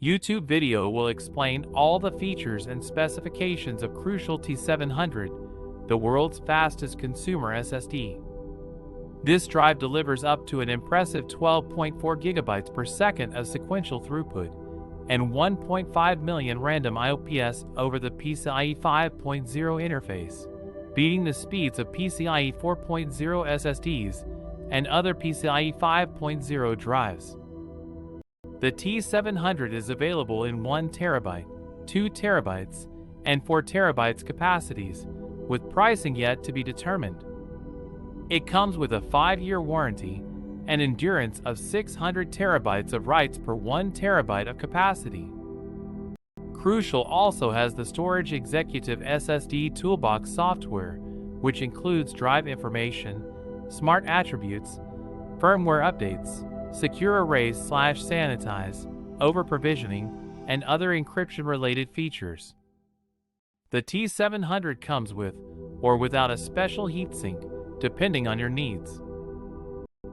YouTube video will explain all the features and specifications of Crucial T700, the world's fastest consumer SSD. This drive delivers up to an impressive 12.4 GB per second of sequential throughput and 1.5 million random IOPS over the PCIe 5.0 interface, beating the speeds of PCIe 4.0 SSDs and other PCIe 5.0 drives. The T700 is available in 1 TB, 2 TB, and 4 TB capacities, with pricing yet to be determined. It comes with a 5-year warranty and endurance of 600 TB of writes per 1 TB of capacity. Crucial also has the Storage Executive SSD Toolbox software, which includes drive information, smart attributes, firmware updates, secure erase/sanitize, over-provisioning, and other encryption-related features. The T700 comes with or without a special heatsink, depending on your needs.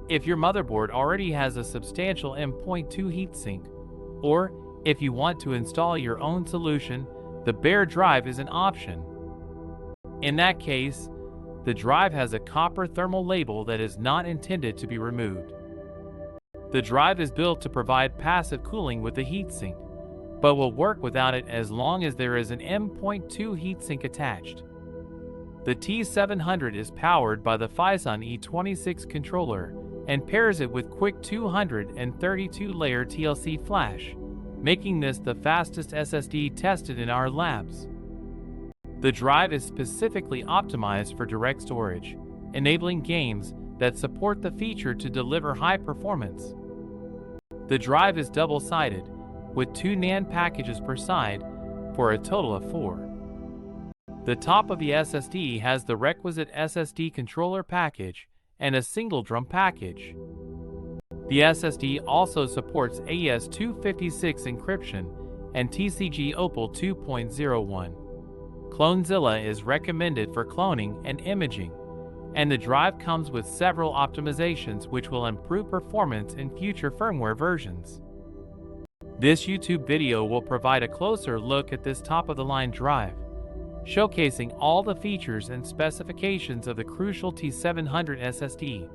If your motherboard already has a substantial M.2 heatsink, or if you want to install your own solution, the bare drive is an option. In that case, the drive has a copper thermal label that is not intended to be removed. The drive is built to provide passive cooling with the heatsink, but will work without it as long as there is an M.2 heatsink attached. The T700 is powered by the Phison E26 controller and pairs it with quick 232-layer TLC flash, making this the fastest SSD tested in our labs. The drive is specifically optimized for direct storage, enabling games that support the feature to deliver high performance. The drive is double-sided, with 2 NAND packages per side, for a total of 4. The top of the SSD has the requisite SSD controller package and a single drum package. The SSD also supports AES-256 encryption and TCG Opal 2.01. Clonezilla is recommended for cloning and imaging, and the drive comes with several optimizations which will improve performance in future firmware versions. This YouTube video will provide a closer look at this top-of-the-line drive, showcasing all the features and specifications of the Crucial T700 SSD.